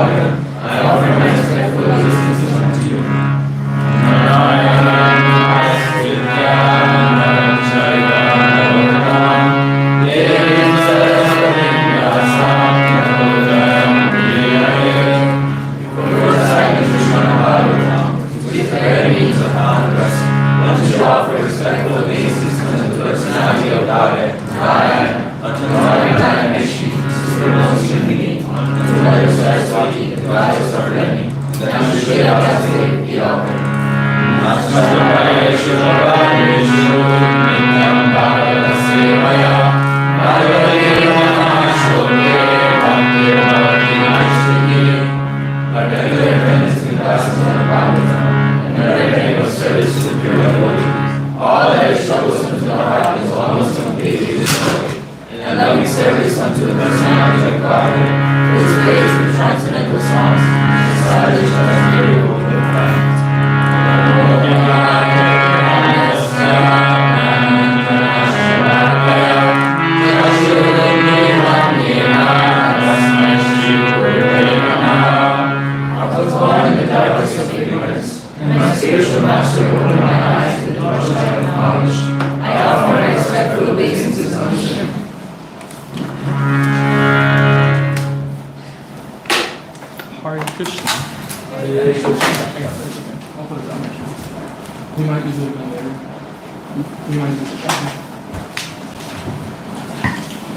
I offer my respectful obeisances unto you.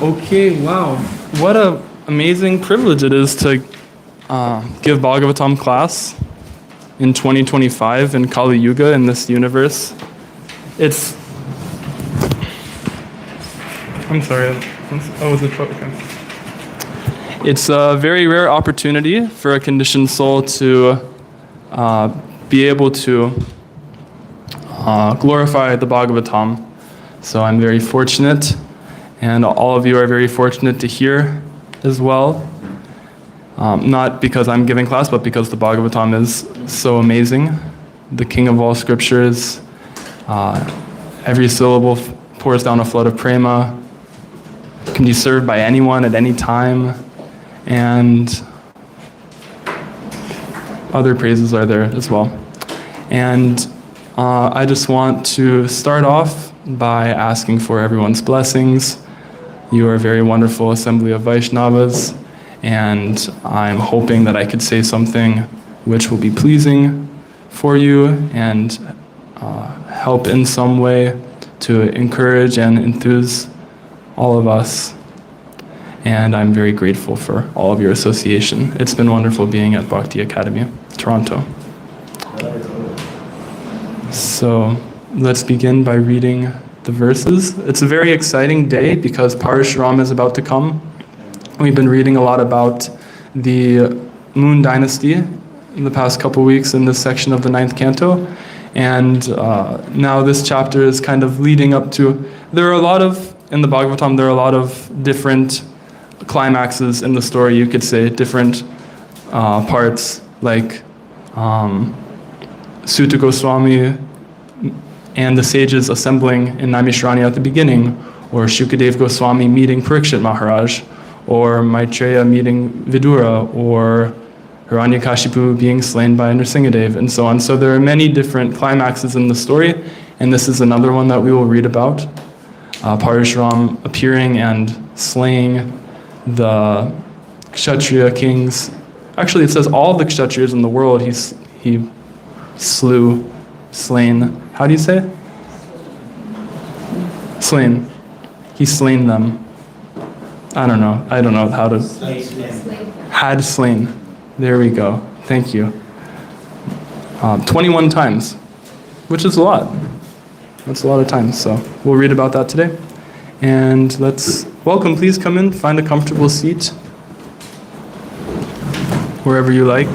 Okay, wow. What an amazing privilege it is to give Bhagavatam class in 2025 in Kali Yuga in this universe. It's a very rare opportunity for a conditioned soul to be able to glorify the Bhagavatam. So I'm very fortunate, and all of you are very fortunate to hear as well. Not because I'm giving class, but because the Bhagavatam is so amazing. The king of all scriptures. Every syllable pours down a flood of prema. Can be served by anyone at any time. And other praises are there as well. And I just want to start off by asking for everyone's blessings. You are a very wonderful assembly of Vaishnavas, and I'm hoping that I could say something which will be pleasing for you and help in some way to encourage and enthuse all of us. And I'm very grateful for all of your association. It's been wonderful being at Bhakti Academy, Toronto. So let's begin by reading the verses. It's a very exciting day because Parashuram is about to come. We've been reading a lot about the Moon Dynasty in the past couple weeks in this section of the 9th canto. And now this chapter is kind of leading up to, in the Bhagavatam, there are a lot of different climaxes in the story, you could say, different parts, like Sutta Goswami and the sages assembling in Naimishrani at the beginning, or Shukadev Goswami meeting Parikshit Maharaj, or Maitreya meeting Vidura, or Hiranyakashipu being slain by Nrsingadev, and so on. So there are many different climaxes in the story, and this is another one that we will read about. Parashuram appearing and slaying the Kshatriya kings. Actually, it says all the Kshatriyas in the world he slain. How do you say it? Slain. He slain them. I don't know how to. Had slain. There we go. Thank you. 21 times, which is a lot. That's a lot of times. So we'll read about that today. And welcome, please come in, find a comfortable seat, wherever you like.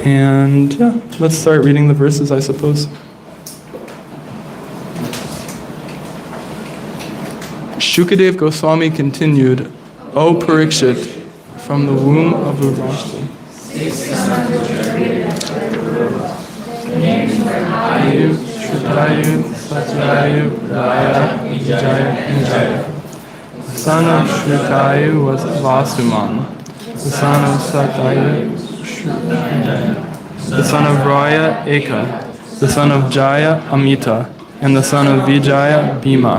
And yeah, let's start reading the verses, I suppose. Shukadev Goswami continued, O Parikshit, from the womb of Urvashti. Ayub, Shrutayu, Satyayu, Raya, Vijaya, and Jaya. son of Shrutayu was Vasuman. The son of Satayu, the son of Raya, Eka. The son of Jaya, Amita. And the son of Vijaya, Bhima.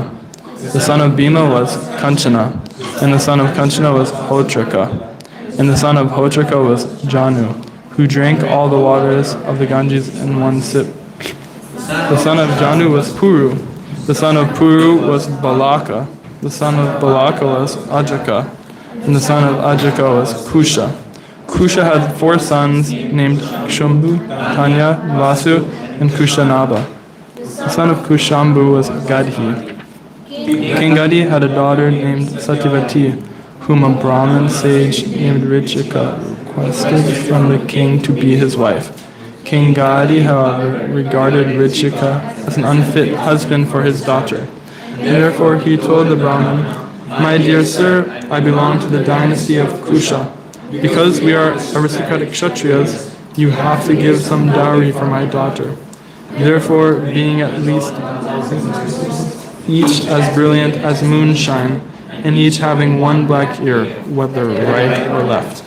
The son of Bhima was Kanchana. And the son of Kanchana was Hotraka. And the son of Hotraka was Janu, who drank all the waters of the Ganges in one sip. The son of Janu was Puru. The son of Puru was Balaka. The son of Balaka was Ajaka. And the son of Ajaka was Kusha. Kusha had 4 sons named Kushambhu, Tanya, Vasu, and Kushanaba. The son of Kushambu was Gadhi. King Gadhi had a daughter named Satyavati, whom a Brahmin sage named Richika requested from the king to be his wife. King Gadhi, however, regarded Richika as an unfit husband for his daughter. Therefore he told the Brahmin, "My dear sir, I belong to the dynasty of Kusha. Because we are aristocratic Kshatriyas, you have to give some dowry for my daughter." Therefore, being at least each as brilliant as moonshine, and each having 1 black ear, whether right or left.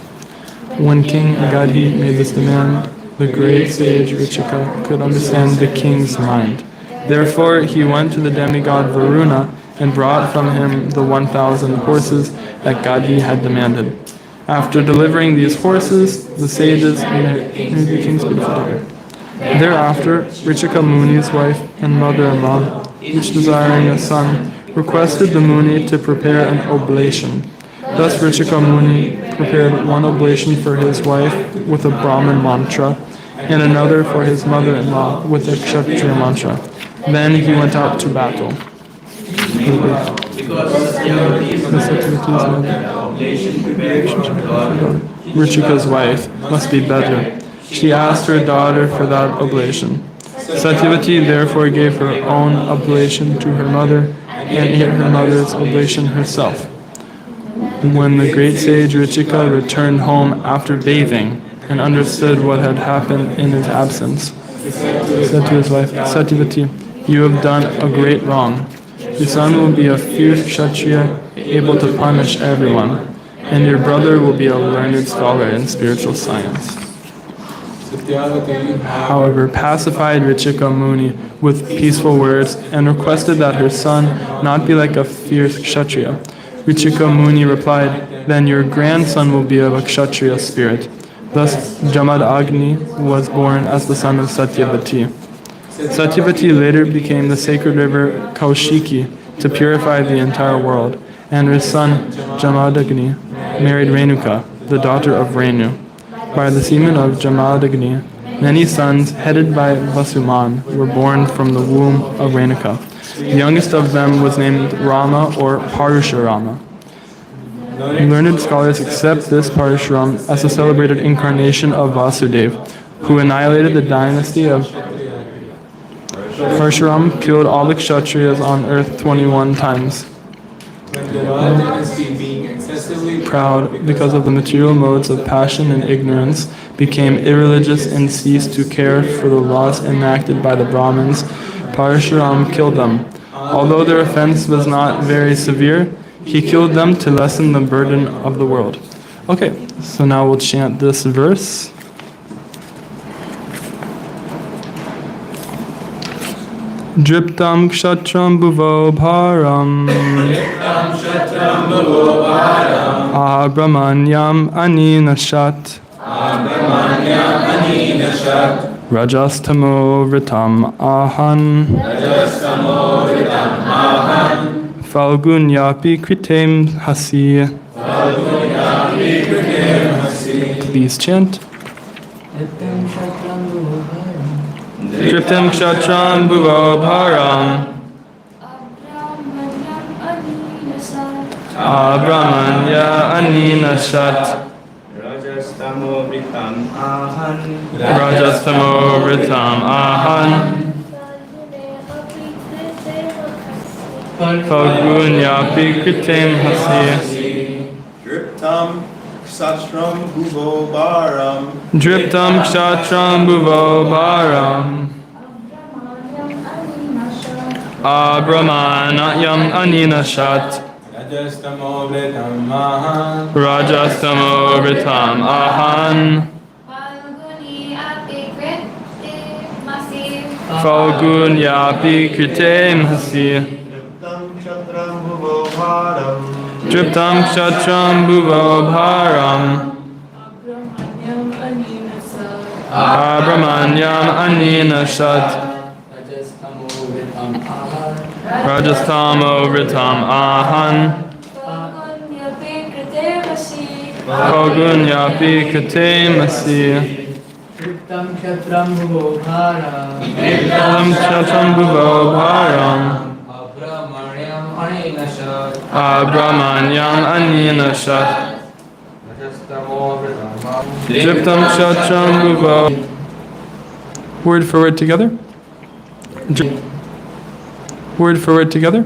When King Gadhi made this demand, the great sage Richika could understand the king's mind. Therefore, he went to the demigod Varuna and brought from him the 1,000 horses that Gadhi had demanded. After delivering these horses, the sages married the king's beautiful daughter. Thereafter, Richika Muni's wife and mother-in-law, each desiring a son, requested the Muni to prepare an oblation. Thus Richika Muni prepared one oblation for his wife with a Brahmin mantra, and another for his mother-in-law with a Kshatriya mantra. Then he went out to battle. Richika's wife must be better. She asked her daughter for that oblation. Satyavati therefore gave her own oblation to her mother and ate her mother's oblation herself. When the great sage Richika returned home after bathing and understood what had happened in his absence, said to his wife, "Satyavati, you have done a great wrong. Your son will be a fierce Kshatriya, able to punish everyone, and your brother will be a learned scholar in spiritual science." However, pacified Richika Muni with peaceful words and requested that her son not be like a fierce Kshatriya. Richika Muni replied, "Then your grandson will be of a Kshatriya spirit." Thus, Jamadagni was born as the son of Satyavati. Satyavati later became the sacred river Kaushiki to purify the entire world, and her son Jamadagni married Renuka, the daughter of Renu. By the semen of Jamadagni, many sons headed by Vasuman were born from the womb of Renuka. The youngest of them was named Rama or Parashurama. Learned scholars accept this Parashuram as the celebrated incarnation of Vasudev, who annihilated the dynasty of Parshuram, killed all the Kshatriyas on earth 21 times. Proud because of the material modes of passion and ignorance, became irreligious and ceased to care for the laws enacted by the Brahmins, Parshuram killed them. Although their offense was not very severe, he killed them to lessen the burden of the world. Okay, so now we'll chant this verse. Driptam kshatram bhuvo bharam Abrahmanyam aninashat Rajastamo ritam ahan Falgunyapi kritem hasi. Please chant. Driptam kshatram bhuvo bharam Abrahmanya aninashat Rajastamo ritam ahan Falgunyapi kritem hasi. Driptam kshatram bhuvo bharam Driptam kshatram bhuvo bharam Abrahmanayam aninashat Rajastamo Vritam Mahan. Rajastamo Vritam Ahan. Falguni api krite masi. Falgunyapi Krite Mahasi. Driptam Kshatram Bhuvo Bharam. Driptam Kshatram Bhuvo Bharam. Abramanyam Anina Shat. Rajastamo Vritam Ahan. Falgunyapi Krite Masi. Triptam Kshatram Bhuvo Bharam. Driptam Kshatram Bhuvo Bharam. Abhramaryam Aninashat. Abramanyam Anina Shat. Rajastamo Vritam Mahan. Driptam Kshatram Bhuvo. Word for word together. Word for word together.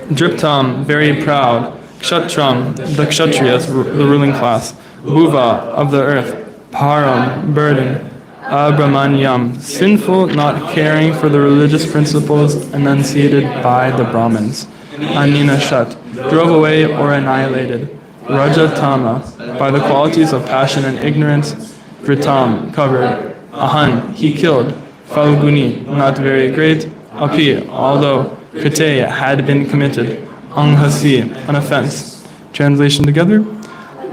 Driptam, very proud. Kshatram, the Kshatriyas, the ruling class. Bhuva, of the earth. Param, burden. Abramanyam, sinful, not caring for the religious principles enunciated by the Brahmins. Anina Shat, drove away or annihilated. Rajatama, by the qualities of passion and ignorance. Vritam, covered. Ahan, he killed. Falguni, not very great. Api, although. Krite, had been committed. Anghasi, an offense. Translation together.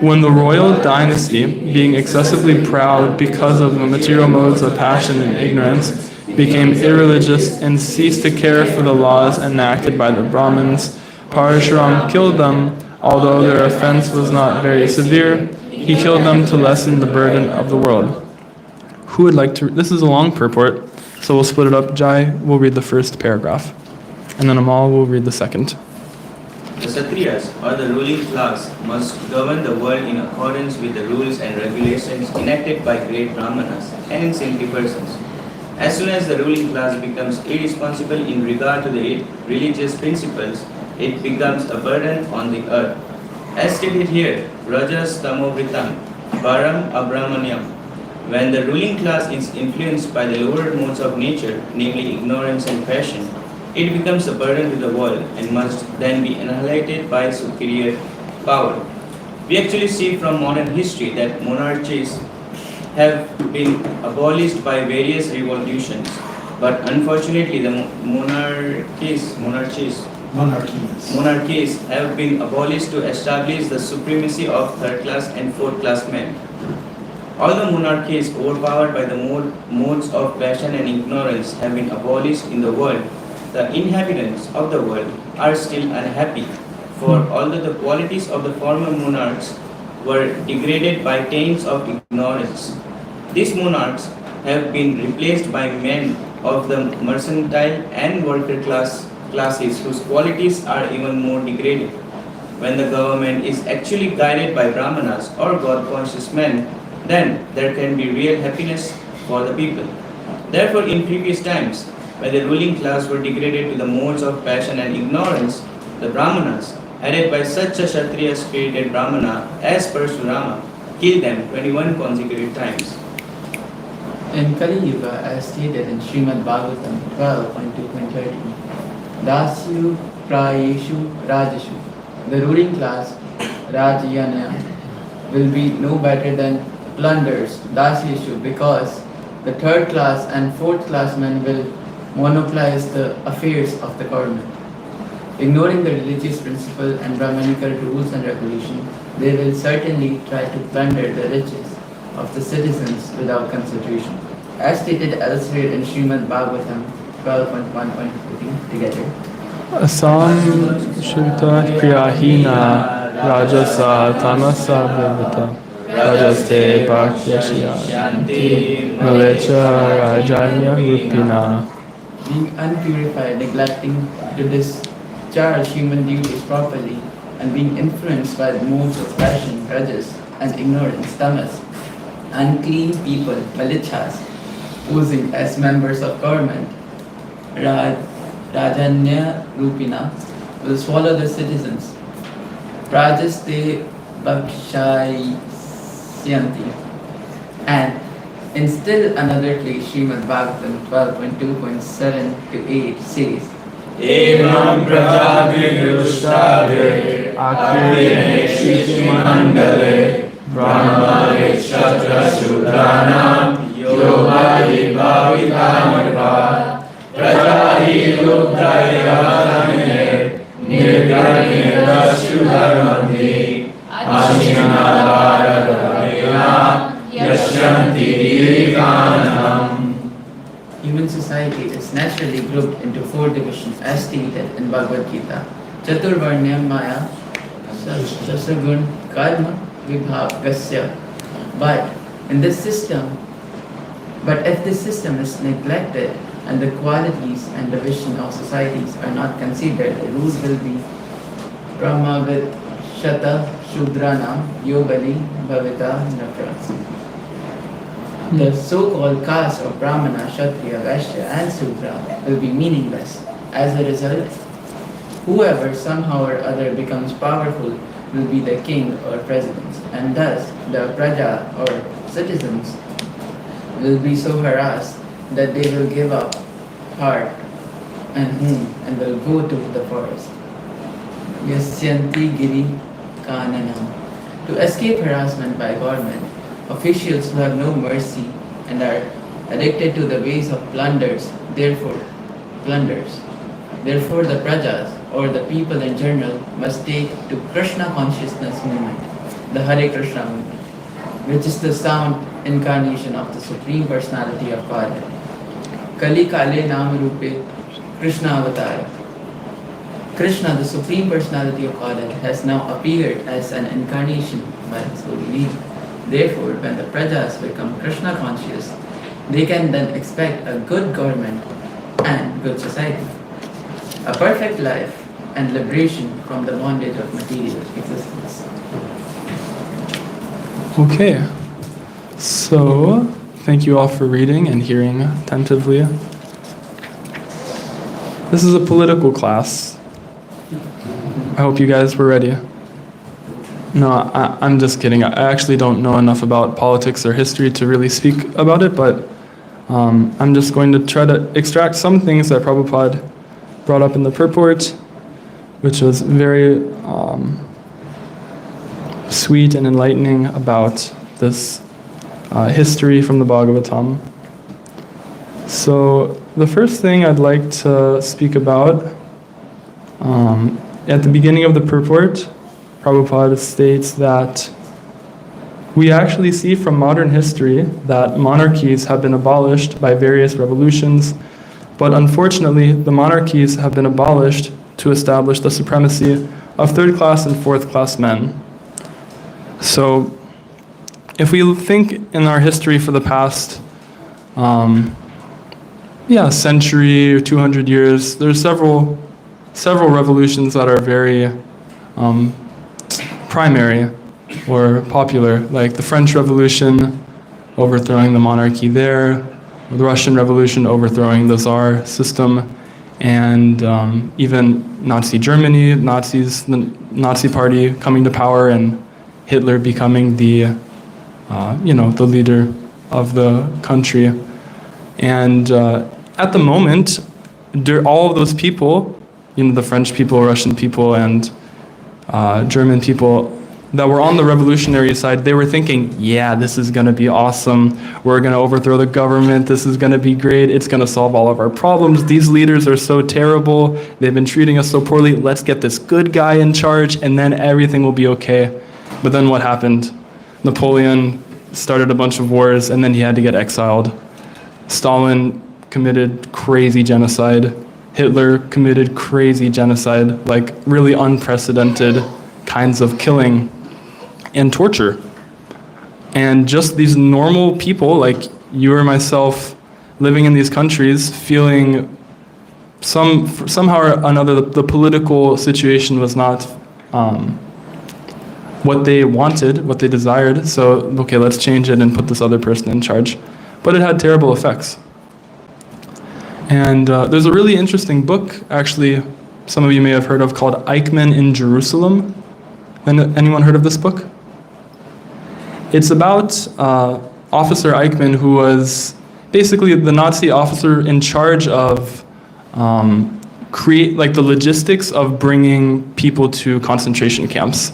When the royal dynasty, being excessively proud because of the material modes of passion and ignorance, became irreligious and ceased to care for the laws enacted by the Brahmins, Parashuram killed them, although their offense was not very severe. He killed them to lessen the burden of the world. Who would like to? This is a long purport, so we'll split it up. Jai will read the first paragraph, and then Amal will read the second. The Kshatriyas, or the ruling class, must govern the world in accordance with the rules and regulations enacted by great Brahmanas and saintly persons. As soon as the ruling class becomes irresponsible in regard to the religious principles, it becomes a burden on the earth. As stated here, Rajas Tamovritam, Param Abramanyam. When the ruling class is influenced by the lower modes of nature, namely ignorance and passion, it becomes a burden to the world and must then be annihilated by superior power. We actually see from modern history that monarchies have been abolished by various revolutions, but unfortunately the monarchies have been abolished to establish the supremacy of third class and fourth class men. All the monarchies overpowered by the modes of passion and ignorance have been abolished in the world. The inhabitants of the world are still unhappy, for although the qualities of the former monarchs were degraded by taints of ignorance, these monarchs have been replaced by men of the mercantile and worker classes whose qualities are even more degraded. When the government is actually guided by Brahmanas or God-conscious men, then there can be real happiness for the people. Therefore, in previous times, when the ruling class were degraded to the modes of passion and ignorance, the Brahmanas, headed by such a Kshatriya-spirited Brahmana as Parshurama, killed them 21 consecutive times. In Kali Yuga, as stated in Srimad Bhagavatam 12.2.13, Dasyu Prayeshu Rajashu, the ruling class, Rajayana, will be no better than plunderers, Dasyeshu, because the third class and fourth class men will monopolize the affairs of the government. Ignoring the religious principle and Brahmanical rules and regulations, they will certainly try to plunder the riches of the citizens without consideration. As stated elsewhere in Srimad Bhagavatam 12.1.14, together. Asam Shivta Priyahina Rajasa Tamasa Vivata Rajaste Bhakyashya Shanti Malecha Rajanya Rupina. Being unpurified, neglecting to discharge human duties properly, and being influenced by the modes of passion, grudges, and ignorance, tamas, unclean people, malichas, posing as members of government, Rajanya Rupina, will swallow the citizens. Prajaste Bhakshayanti. And in still another place, Srimad Bhagavatam 12.2.7 to 8 says, Evam Prajabhirushtabhe Akhire Shishimandale Brahmane Kshatra Shudranam Yogai Bhavitamava Prajahi Lubdhayatane Nirgane Rashudharmati Ashinadharadhavena Yashyanti Dirikanam. Human society is naturally grouped into 4 divisions as stated in Bhagavad Gita. Chaturvarnyam Maya Sasagun Karma Vibhagasya. But if this system is neglected and the qualities and division of societies are not considered, the rules will be Brahmavit Shata Shudranam Yobali Bhavita Nafras. The so-called caste of Brahmana, Kshatriya, Vaishya and Sudra will be meaningless. As a result, whoever somehow or other becomes powerful will be the king or president, and thus the praja or citizens will be so harassed that they will give up heart and home and will go to the forest. Yasyanti Giri Kananam. To escape harassment by government, officials who have no mercy and are addicted to the ways of plunders. Therefore, the prajas or the people in general must take to Krishna consciousness movement, the Hare Krishna movement, which is the sound incarnation of the Supreme Personality of Godhead. Kali Kale Nam Rupe Krishna Avatara. Krishna, the Supreme Personality of Godhead, has now appeared as an incarnation by his holy name. Therefore, when the prajas become Krishna conscious, they can then expect a good government and good society, a perfect life and liberation from the bondage of material existence. Okay, so thank you all for reading and hearing attentively. This is a political class. I hope you guys were ready. No, I'm just kidding. I actually don't know enough about politics or history to really speak about it, but I'm just going to try to extract some things that Prabhupada brought up in the purport, which was very sweet and enlightening about this history from the Bhagavatam. So the first thing I'd like to speak about, at the beginning of the purport, Prabhupada states that we actually see from modern history that monarchies have been abolished by various revolutions, but unfortunately the monarchies have been abolished to establish the supremacy of third-class and fourth-class men. So if we think in our history for the past century or 200 years, there's several revolutions that are very primary or popular, like the French Revolution, overthrowing the monarchy there, the Russian Revolution, overthrowing the Tsar system, and even Nazi Germany, the Nazi Party coming to power, and Hitler becoming the leader of the country. And at the moment, all of those people, the French people, Russian people, and German people that were on the revolutionary side, they were thinking, yeah, this is going to be awesome. We're going to overthrow the government. This is going to be great. It's going to solve all of our problems. These leaders are so terrible. They've been treating us so poorly. Let's get this good guy in charge, and then everything will be okay. But then what happened? Napoleon started a bunch of wars, and then he had to get exiled. Stalin committed crazy genocide. Hitler committed crazy genocide, like really unprecedented kinds of killing and torture. And just these normal people, like you or myself, living in these countries, feeling somehow or another the political situation was not what they wanted, what they desired. So, okay, let's change it and put this other person in charge. But it had terrible effects. And there's a really interesting book, actually, some of you may have heard of, called Eichmann in Jerusalem. Anyone heard of this book? It's about Officer Eichmann, who was basically the Nazi officer in charge of create like the logistics of bringing people to concentration camps.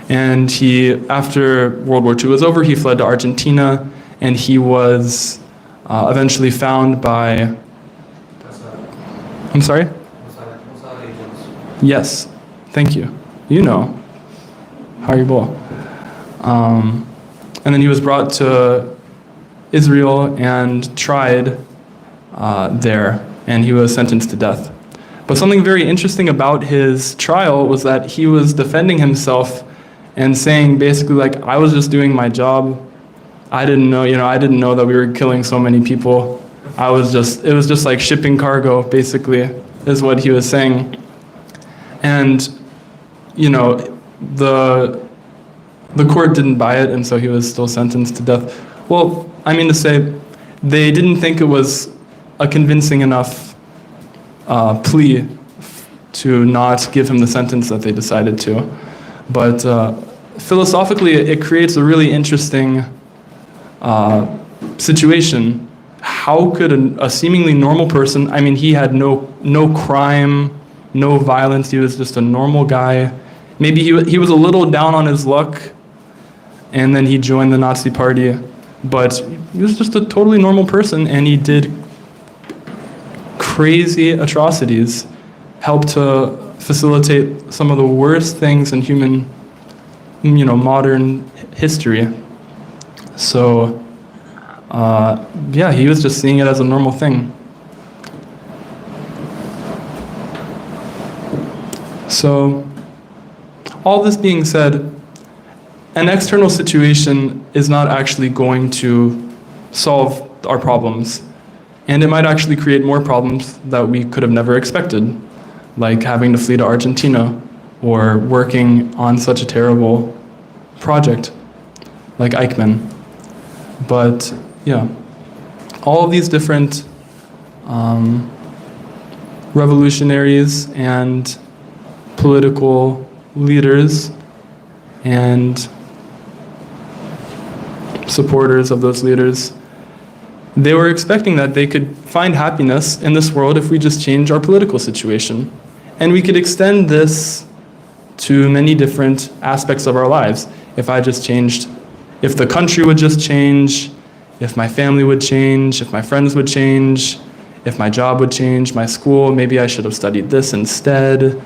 And he, after World War II was over, he fled to Argentina, and he was eventually found by, I'm sorry? Yes, thank you. You know. Haribol. And then he was brought to Israel and tried there, and he was sentenced to death. But something very interesting about his trial was that he was defending himself and saying basically like, I was just doing my job. I didn't know that we were killing so many people. It was just like shipping cargo, basically, is what he was saying. And, the court didn't buy it, and so he was still sentenced to death. Well, I mean to say, they didn't think it was a convincing enough plea to not give him the sentence that they decided to. But philosophically, it creates a really interesting situation. How could a seemingly normal person, I mean, he had no crime, no violence, he was just a normal guy. Maybe he was a little down on his luck, and then he joined the Nazi party, but he was just a totally normal person, and he did crazy atrocities, helped to facilitate some of the worst things in human, modern history. So, he was just seeing it as a normal thing. So, all this being said, an external situation is not actually going to solve our problems, and it might actually create more problems that we could have never expected, like having to flee to Argentina or working on such a terrible project like Eichmann. But all of these different revolutionaries and political leaders and supporters of those leaders, they were expecting that they could find happiness in this world if we just change our political situation. And we could extend this to many different aspects of our lives. If the country would just change, if my family would change, if my friends would change, if my job would change, my school, maybe I should have studied this instead,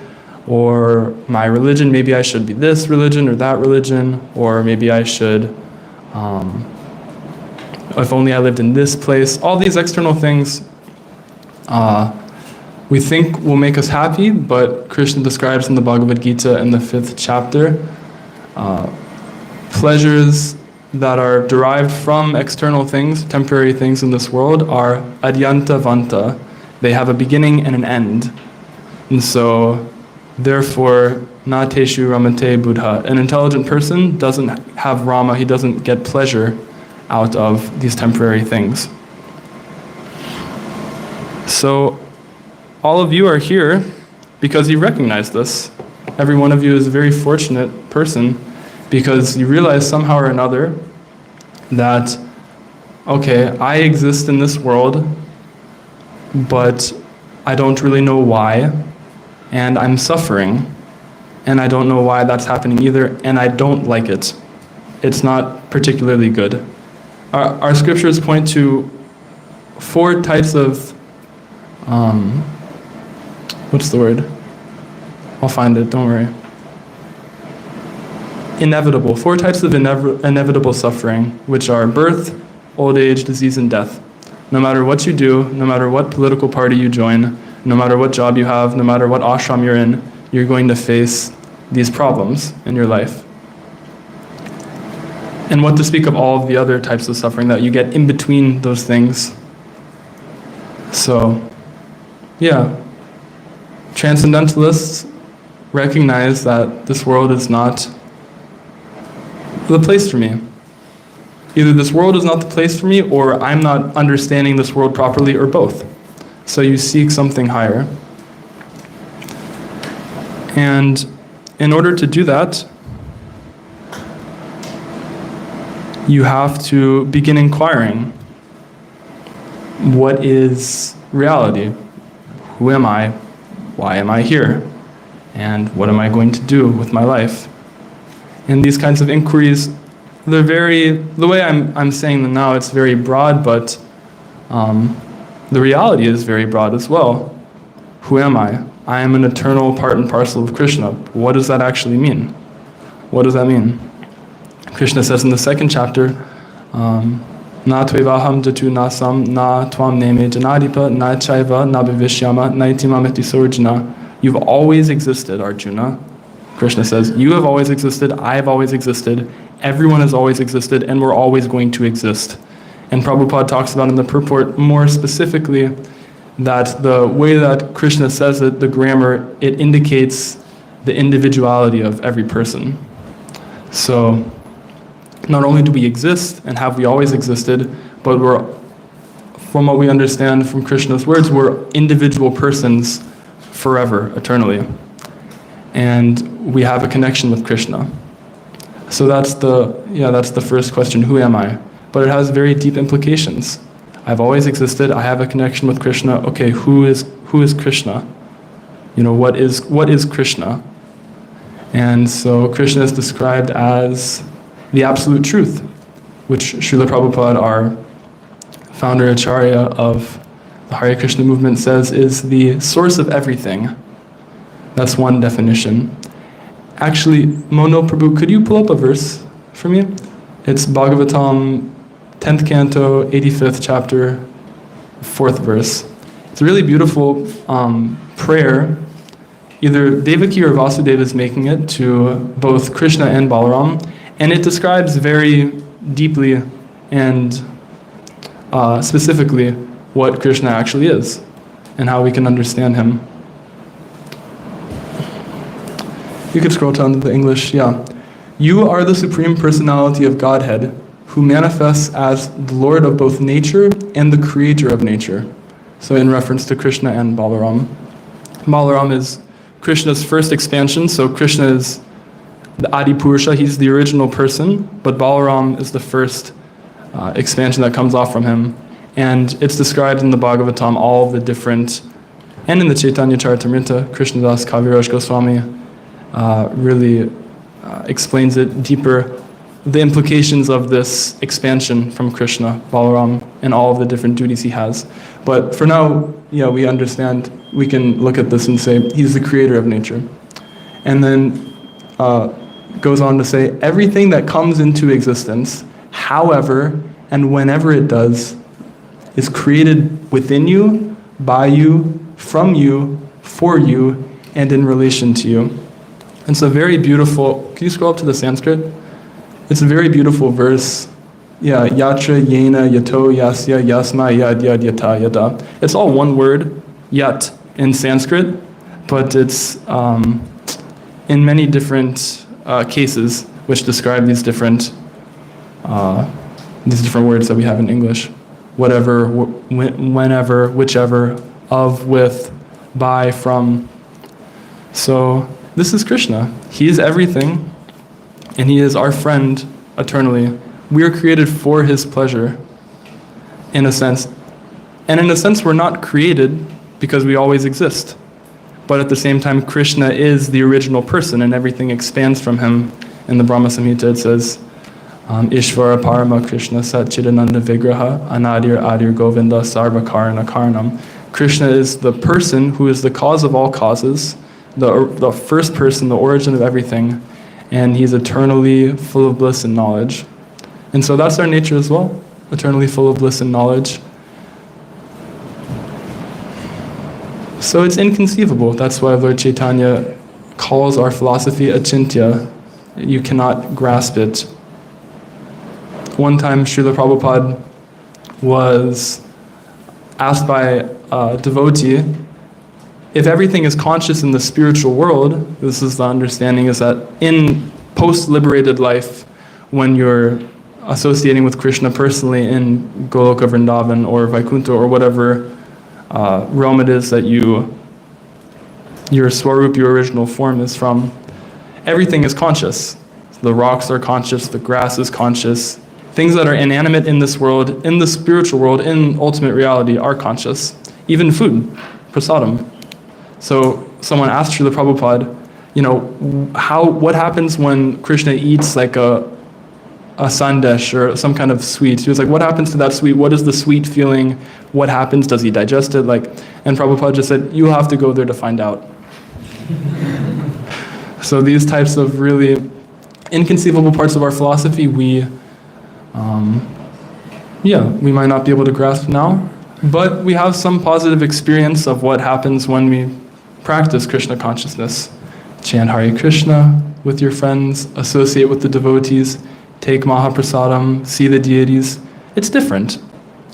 or my religion, maybe I should be this religion or that religion, or maybe I should, if only I lived in this place. All these external things we think will make us happy, but Krishna describes in the Bhagavad Gita in the 5th chapter, pleasures that are derived from external things, temporary things in this world, are adyanta vanta. They have a beginning and an end. And so, therefore, na teshu ramate buddha. An intelligent person doesn't have rama, he doesn't get pleasure out of these temporary things. So, all of you are here because you recognize this. Every one of you is a very fortunate person because you realize somehow or another that, okay, I exist in this world, but I don't really know why, and I'm suffering, and I don't know why that's happening either, and I don't like it. It's not particularly good. Our scriptures point to 4 types of, what's the word? I'll find it, don't worry. Inevitable, 4 types of inevitable suffering, which are birth, old age, disease, and death. No matter what you do, no matter what political party you join, no matter what job you have, no matter what ashram you're in, you're going to face these problems in your life. And what to speak of all of the other types of suffering that you get in between those things. So, transcendentalists recognize that this world is not the place for me. Either this world is not the place for me, or I'm not understanding this world properly, or both. So you seek something higher. And in order to do that, you have to begin inquiring, what is reality? Who am I? Why am I here? And what am I going to do with my life? And these kinds of inquiries, the way I'm saying them now, it's very broad, but the reality is very broad as well. Who am I? I am an eternal part and parcel of Krishna. What does that actually mean? What does that mean? Krishna says in the second chapter, Na tvevaham jatu nasam na tvam neme janadipa na chaiva na bhivishyama na itimameti sorjana. You've always existed, Arjuna. Krishna says, you have always existed, I have always existed, everyone has always existed, and we're always going to exist. And Prabhupada talks about in the purport more specifically that the way that Krishna says it, the grammar, it indicates the individuality of every person. So not only do we exist and have we always existed, but from what we understand from Krishna's words, we're individual persons forever, eternally. And we have a connection with Krishna. So that's the first question, who am I? But it has very deep implications. I've always existed, I have a connection with Krishna. Okay, who is Krishna? What is Krishna? And so Krishna is described as the absolute truth, which Srila Prabhupada, our founder Acharya of the Hare Krishna movement, says is the source of everything. That's one definition. Actually, Mono Prabhu, could you pull up a verse for me? It's Bhagavatam, 10th canto, 85th chapter, 4th verse. It's a really beautiful prayer. Either Devaki or Vasudeva is making it to both Krishna and Balaram, and it describes very deeply and specifically what Krishna actually is and how we can understand him. You could scroll down to the English, yeah. You are the Supreme Personality of Godhead, who manifests as the Lord of both nature and the creator of nature. So in reference to Krishna and Balaram. Balaram is Krishna's first expansion, so Krishna is the Adi Purusha, he's the original person, but Balaram is the first expansion that comes off from him. And it's described in the Bhagavatam, all the different, and in the Chaitanya Charitamrita, Krishnadas Kaviraj Goswami really explains it deeper, the implications of this expansion from Krishna, Balaram, and all of the different duties he has. But for now, we understand, we can look at this and say, he's the creator of nature. And then goes on to say, everything that comes into existence, however and whenever it does, is created within you, by you, from you, for you, and in relation to you. It's a very beautiful, can you scroll up to the Sanskrit? It's a very beautiful verse. Yeah, yatra, yena, yato, yasya, yasma, yad, yad, yata, yada. It's all one word, yat, in Sanskrit, but it's in many different cases which describe these different words that we have in English. Whatever, whenever, whichever, of, with, by, from. So this is Krishna. He is everything, and he is our friend eternally. We are created for his pleasure, in a sense. And in a sense, we're not created because we always exist. But at the same time, Krishna is the original person, and everything expands from him. In the Brahma Samhita, it says, Ishvara Parama Krishna Satchidananda Vigraha Anadir Adir Govinda Sarva Karana Karanam. Krishna is the person who is the cause of all causes, the first person, the origin of everything, and he's eternally full of bliss and knowledge. And so that's our nature as well, eternally full of bliss and knowledge. So it's inconceivable. That's why Lord Chaitanya calls our philosophy achintya. You cannot grasp it. One time Srila Prabhupada was asked by a devotee, if everything is conscious in the spiritual world, this is the understanding, is that in post-liberated life, when you're associating with Krishna personally in Goloka Vrindavan or Vaikuntha or whatever realm it is that your Swarup, your original form is from, everything is conscious. The rocks are conscious, the grass is conscious. Things that are inanimate in this world, in the spiritual world, in ultimate reality, are conscious. Even food, prasadam. So someone asked Srila Prabhupada, what happens when Krishna eats like a sandesh or some kind of sweet? He was like, what happens to that sweet? What is the sweet feeling? What happens? Does he digest it? And Prabhupada just said, you'll have to go there to find out. So these types of really inconceivable parts of our philosophy, we might not be able to grasp now, but we have some positive experience of what happens when we practice Krishna consciousness. Chant Hare Krishna with your friends, associate with the devotees, take Mahaprasadam, see the deities. It's different.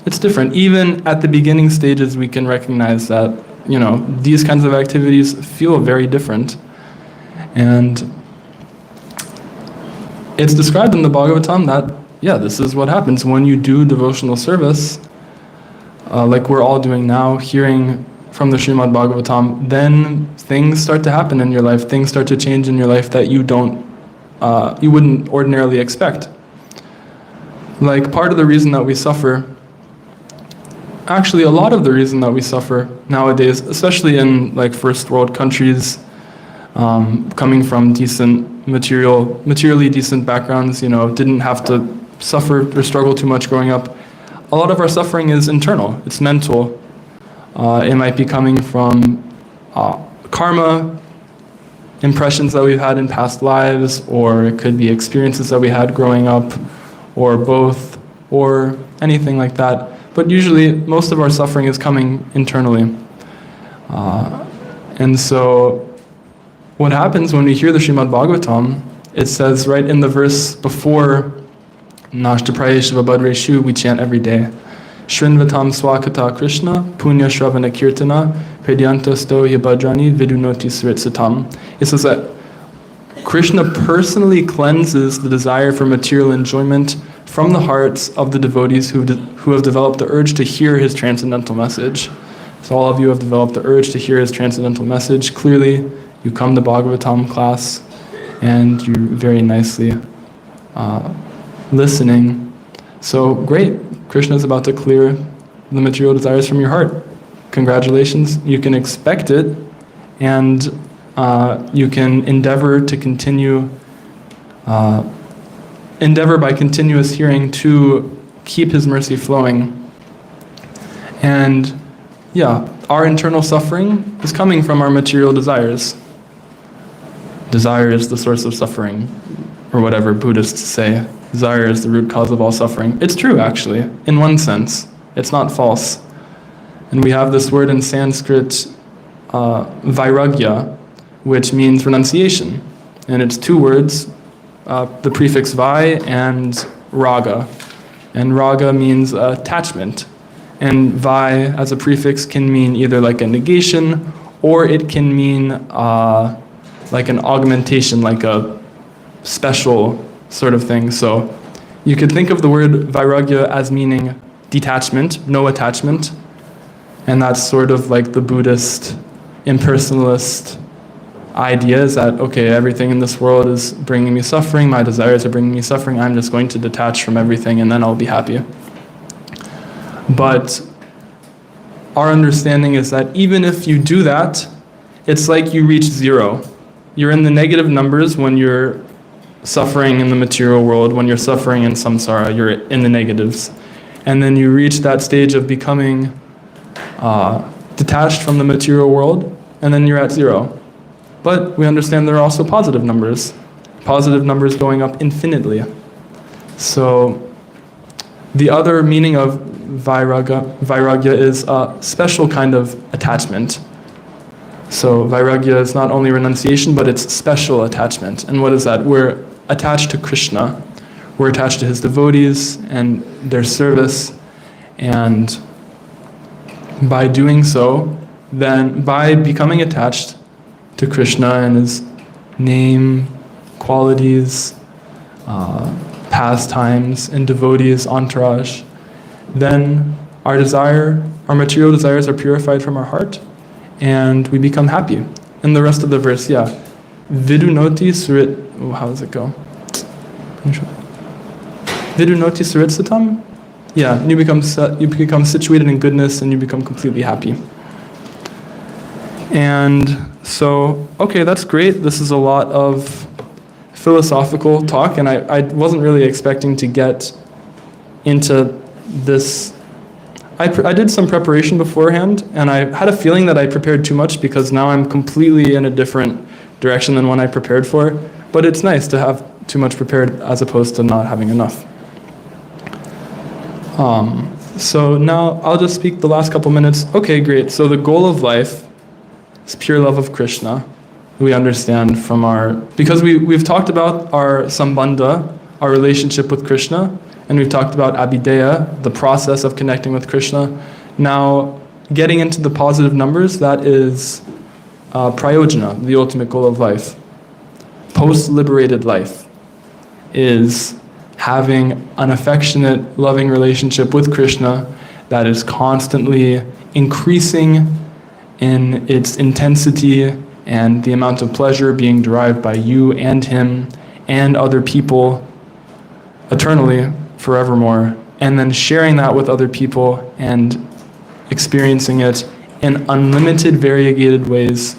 It's different. Even at the beginning stages, we can recognize that, these kinds of activities feel very different. And it's described in the Bhagavatam that, this is what happens when you do devotional service, like we're all doing now, hearing from the Srimad Bhagavatam, then things start to happen in your life, things start to change in your life that you wouldn't ordinarily expect. Like part of the reason that we suffer, actually a lot of the reason that we suffer nowadays, especially in like first world countries, coming from materially decent backgrounds, didn't have to suffer or struggle too much growing up. A lot of our suffering is internal, it's mental. It might be coming from karma, impressions that we've had in past lives, or it could be experiences that we had growing up, or both, or anything like that. But usually, most of our suffering is coming internally. And so, what happens when we hear the Srimad Bhagavatam, it says right in the verse before Nashtaprayeshiva Badreshu, we chant every day. Shrinvatam Swakata Krishna, Punya Shravana Kirtana, Pedyantasto Yabadrani Vidunoti Sritsatam. It says that Krishna personally cleanses the desire for material enjoyment from the hearts of the devotees who have developed the urge to hear his transcendental message. So all of you have developed the urge to hear his transcendental message. Clearly, you come to Bhagavatam class and you're very nicely listening. So great. Krishna is about to clear the material desires from your heart. Congratulations, you can expect it, and you can endeavor by continuous hearing to keep his mercy flowing. And our internal suffering is coming from our material desires. Desire is the source of suffering, or whatever Buddhists say. Desire is the root cause of all suffering. It's true, actually, in one sense. It's not false. And we have this word in Sanskrit, vairagya, which means renunciation. And it's two words, the prefix vai and raga. And raga means attachment. And vai as a prefix can mean either like a negation, or it can mean like an augmentation, like a special sort of thing. So you could think of the word vairagya as meaning detachment, no attachment. And that's sort of like the Buddhist impersonalist idea, is that, okay, everything in this world is bringing me suffering, my desires are bringing me suffering, I'm just going to detach from everything and then I'll be happy. But our understanding is that even if you do that, it's like you reach zero. You're in the negative numbers when you're suffering in the material world. When you're suffering in samsara, you're in the negatives. And then you reach that stage of becoming detached from the material world, and then you're at zero. But we understand there are also positive numbers going up infinitely. So the other meaning of vairagya is a special kind of attachment. So vairagya is not only renunciation, but it's special attachment. And what is that? We're attached to Krishna. We're attached to his devotees and their service. And by doing so, then by becoming attached to Krishna and his name, qualities, pastimes, and devotees, entourage, then our material desires are purified from our heart, and we become happy. And the rest of the verse, Vidunoti surit, how does it go? Vidunoti surit satam? You become situated in goodness and you become completely happy. And so, okay, that's great. This is a lot of philosophical talk, and I wasn't really expecting to get into this. I did some preparation beforehand, and I had a feeling that I prepared too much because now I'm completely in a different direction than when I prepared for. But it's nice to have too much prepared as opposed to not having enough. So now I'll just speak the last couple minutes. Okay, great. So the goal of life is pure love of Krishna. We understand from because we've talked about our sambandha, our relationship with Krishna, and we've talked about abhideya, the process of connecting with Krishna. Now, getting into the positive numbers, that is prayojana, the ultimate goal of life. Post-liberated life is having an affectionate, loving relationship with Krishna that is constantly increasing in its intensity and the amount of pleasure being derived by you and him and other people eternally, forevermore, and then sharing that with other people and experiencing it in unlimited, variegated ways.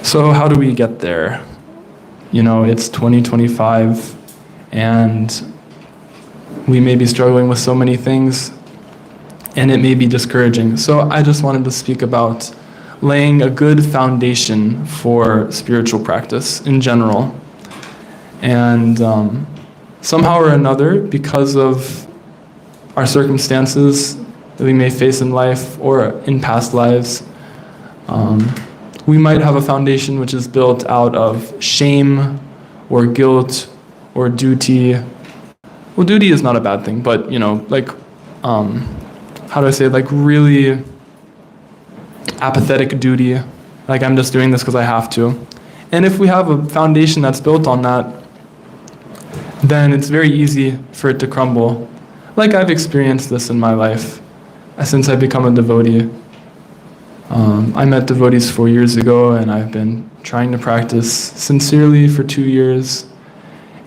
So how do we get there? You know, it's 2025, and we may be struggling with so many things, and it may be discouraging. So I just wanted to speak about laying a good foundation for spiritual practice in general. And somehow or another, because of our circumstances that we may face in life or in past lives, we might have a foundation which is built out of shame or guilt or duty. Well, duty is not a bad thing, but, you know, like, how do I say it? Like really apathetic duty. Like, I'm just doing this because I have to. And if we have a foundation that's built on that, then it's very easy for it to crumble. Like, I've experienced this in my life since I've become a devotee. I met devotees 4 years ago, and I've been trying to practice sincerely for 2 years.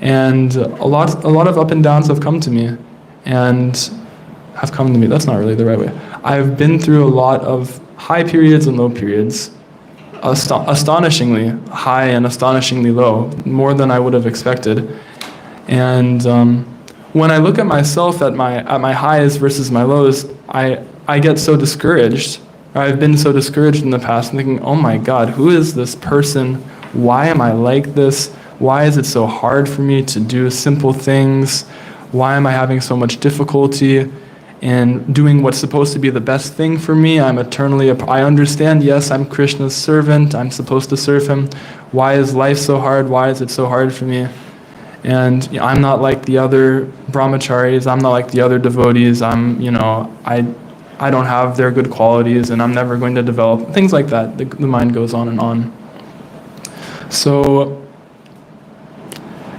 And a lot of up and downs have come to me. That's not really the right way. I've been through a lot of high periods and low periods, astonishingly high and astonishingly low, more than I would have expected. And when I look at myself at my highs versus my lows, I get so discouraged. I've been so discouraged in the past, thinking, oh my God, who is this person? Why am I like this? Why is it so hard for me to do simple things? Why am I having so much difficulty in doing what's supposed to be the best thing for me? I understand, yes, I'm Krishna's servant. I'm supposed to serve him. Why is life so hard? Why is it so hard for me? And I'm not like the other brahmacharis. I'm not like the other devotees. I don't have their good qualities, and I'm never going to develop things like that. The mind goes on and on. So,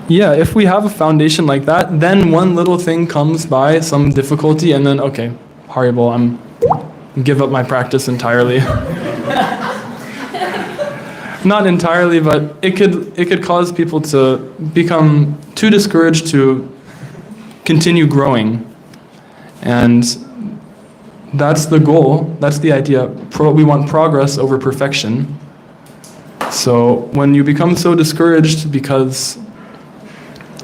yeah, if we have a foundation like that, then one little thing comes by, some difficulty, and then, okay, Haribol, give up my practice entirely. Not entirely, but it could cause people to become too discouraged to continue growing. And that's the goal, that's the idea. We want progress over perfection. So when you become so discouraged because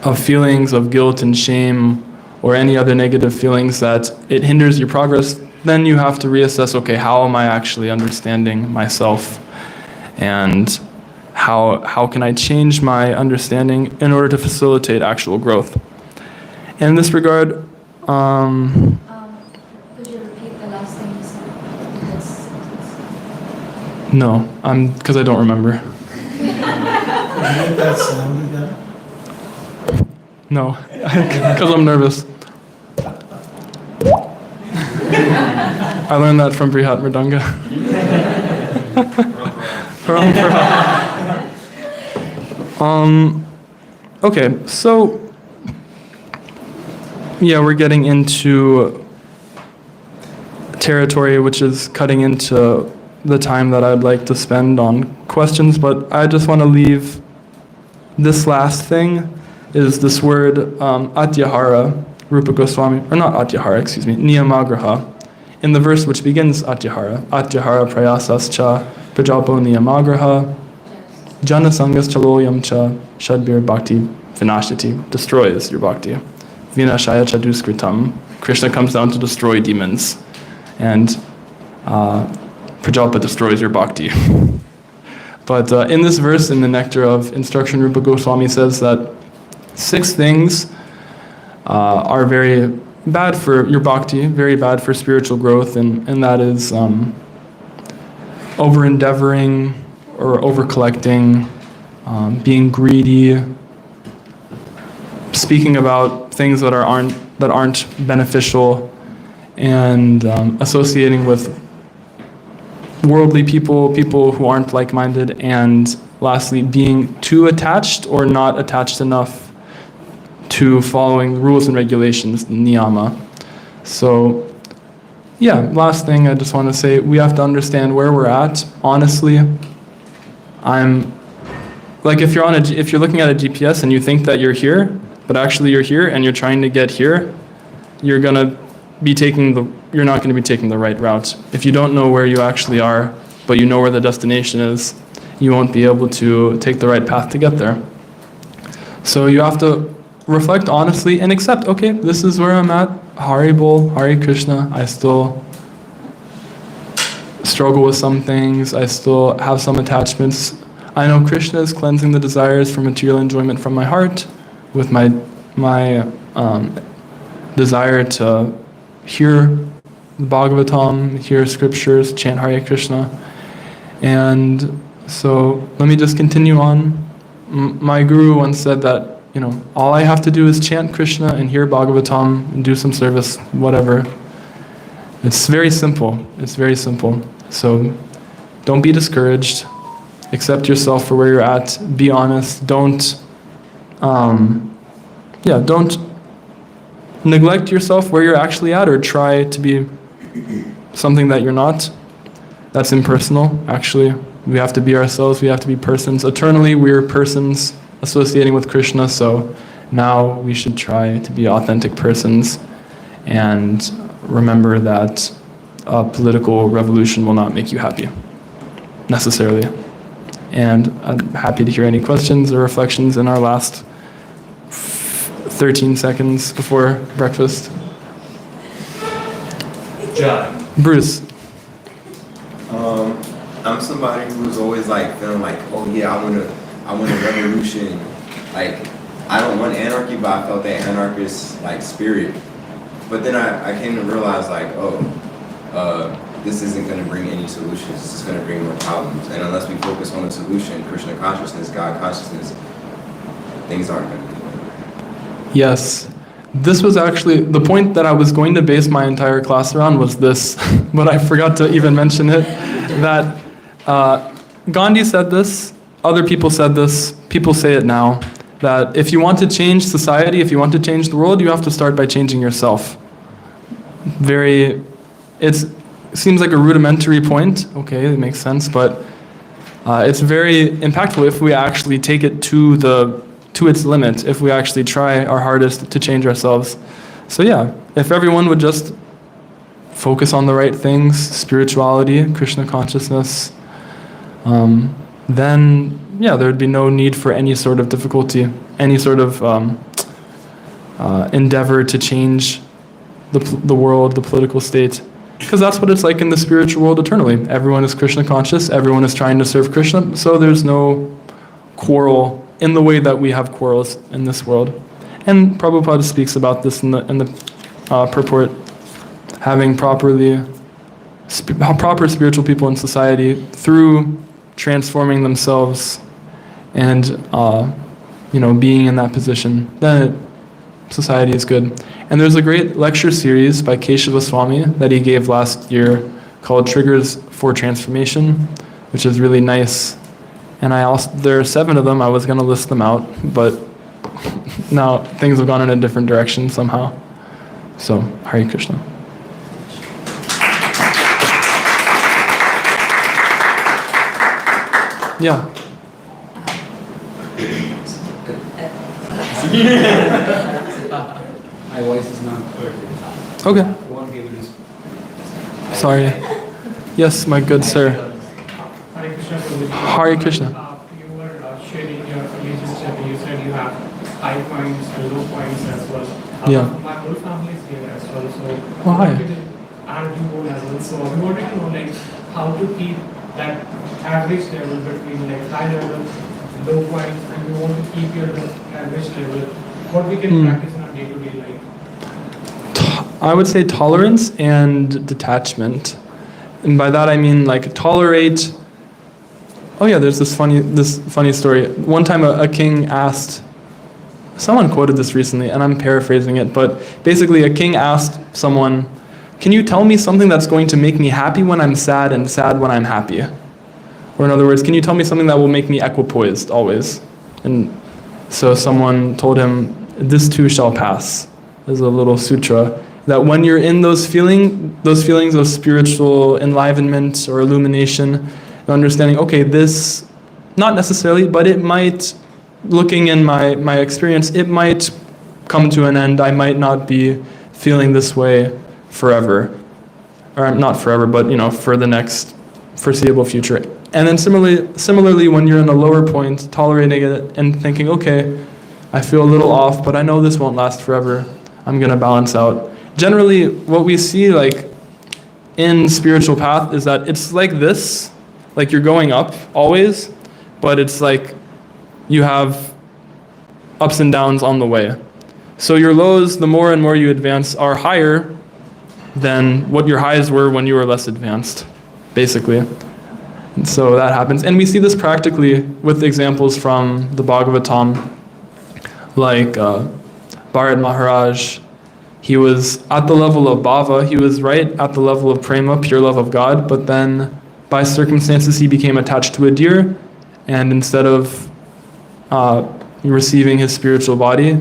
of feelings of guilt and shame or any other negative feelings that it hinders your progress, then you have to reassess, okay, how am I actually understanding myself? And how can I change my understanding in order to facilitate actual growth? And in this regard, Could you repeat the last thing you said? no, because I don't remember. Make that sound again. No, because I'm nervous. I learned that from Brihat Mridanga. Okay, so yeah, we're getting into territory which is cutting into the time that I'd like to spend on questions, but I just want to leave this last thing is this word atyahara, Rupa Goswami, or not atyahara, excuse me, niyamagraha. in the verse which begins Atyahara prayasascha prajalpo niyamagraha janasangas chaloyam cha shadbir bhakti vinashati, destroys your bhakti. Vinashaya cha duskritam, Krishna comes down to destroy demons. And Prajalpa destroys your bhakti. But in this verse, in the Nectar of Instruction, Rupa Goswami says that 6 things are very bad for your bhakti, very bad for spiritual growth, and that is over-endeavoring or over-collecting, being greedy, speaking about things that aren't beneficial, and associating with worldly people who aren't like-minded, and lastly, being too attached or not attached enough to following rules and regulations, niyama. So, yeah, last thing I just want to say, we have to understand where we're at. Honestly, if you're looking at a GPS and you think that you're here, but actually you're here and you're trying to get here, you're not going to be taking the right route. If you don't know where you actually are, but you know where the destination is, you won't be able to take the right path to get there. So you have to reflect honestly and accept, okay, this is where I'm at. Hari Bol, Hari Krishna. I still struggle with some things. I still have some attachments. I know Krishna is cleansing the desires for material enjoyment from my heart with my desire to hear the Bhagavatam, hear scriptures, chant Hare Krishna. And so let me just continue on. My guru once said that, all I have to do is chant Krishna and hear Bhagavatam and do some service, whatever. It's very simple. It's very simple. So don't be discouraged. Accept yourself for where you're at. Be honest. Don't neglect yourself where you're actually at, or try to be something that you're not. That's impersonal, actually. We have to be ourselves. We have to be persons. Eternally, we're persons associating with Krishna, so now we should try to be authentic persons and remember that a political revolution will not make you happy, necessarily. And I'm happy to hear any questions or reflections in our last 13 seconds before breakfast. John. Bruce. I'm somebody who's always feeling oh yeah, I want a revolution. I don't want anarchy, but I felt that anarchist spirit. But then I came to realize this isn't going to bring any solutions. This is going to bring more problems. And unless we focus on the solution, Krishna consciousness, God consciousness, things aren't going to be good. Yes. This was actually, the point that I was going to base my entire class around was this, but I forgot to even mention it, that Gandhi said this, other people said this, people say it now, that if you want to change society, if you want to change the world, you have to start by changing yourself. It seems like a rudimentary point, okay, it makes sense, but it's very impactful if we actually take it to its limit, if we actually try our hardest to change ourselves. So yeah, if everyone would just focus on the right things, spirituality, Krishna consciousness, then yeah, there would be no need for any sort of difficulty, any sort of endeavor to change the world, the political state. Because that's what it's like in the spiritual world eternally. Everyone is Krishna conscious, everyone is trying to serve Krishna, so there's no quarrel in the way that we have quarrels in this world. And Prabhupada speaks about this in the purport, having proper spiritual people in society through transforming themselves and being in that position, then society is good. And there's a great lecture series by Keshava Swami that he gave last year called Triggers for Transformation, which is really nice. And there are 7 of them. I was going to list them out, but now things have gone in a different direction somehow. So, Hare Krishna. Yeah. My voice is not perfect. Okay. I won't be able to Sorry. Yes, my good sir. Hare Krishna. Prabhuji. Hare Krishna. You were sharing your religious journey. You said you have high points and low points as well. Yeah. My whole family is here as well. So Oh, hi. and you own as well. So we wanted to know like how to keep that average level between like high level, low points, and we want to keep your average level. What we can practice in our day-to-day life. I would say tolerance and detachment. And by that I mean like tolerate. Oh yeah, there's this funny story. One time a king asked, someone quoted this recently and I'm paraphrasing it, but basically a king asked someone, can you tell me something that's going to make me happy when I'm sad and sad when I'm happy? Or in other words, can you tell me something that will make me equipoised always? And so someone told him, this too shall pass. There's a little sutra that when you're in those feelings of spiritual enlivenment or illumination, understanding, okay, this, not necessarily, but it might, looking in my experience, it might come to an end. I might not be feeling this way forever. Or not forever, but for the next foreseeable future. And then similarly, when you're in a lower point, tolerating it and thinking, okay, I feel a little off, but I know this won't last forever. I'm gonna balance out. Generally, what we see like in spiritual path is that it's like this, like you're going up always, but it's like you have ups and downs on the way. So your lows, the more and more you advance, are higher than what your highs were when you were less advanced, basically. And so that happens. And we see this practically with examples from the Bhagavatam, like Bharad Maharaj. He was at the level of bhava, he was right at the level of prema, pure love of God, but then by circumstances he became attached to a deer, and instead of receiving his spiritual body,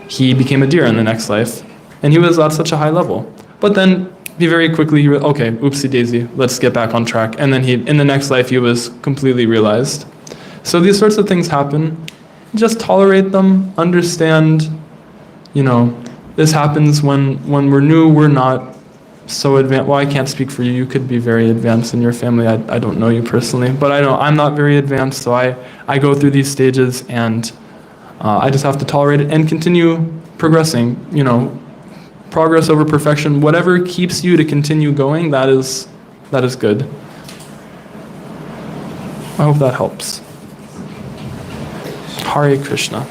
he became a deer in the next life. And he was at such a high level. But then he very quickly, okay, oopsie daisy, let's get back on track. And then in the next life he was completely realized. So these sorts of things happen. Just tolerate them, understand, this happens when we're new, we're not so advanced. Well, I can't speak for you. You could be very advanced in your family. I don't know you personally, but I know I'm not very advanced, so I go through these stages and I just have to tolerate it and continue progressing. Progress over perfection. Whatever keeps you to continue going, that is good. I hope that helps. Hare Krishna.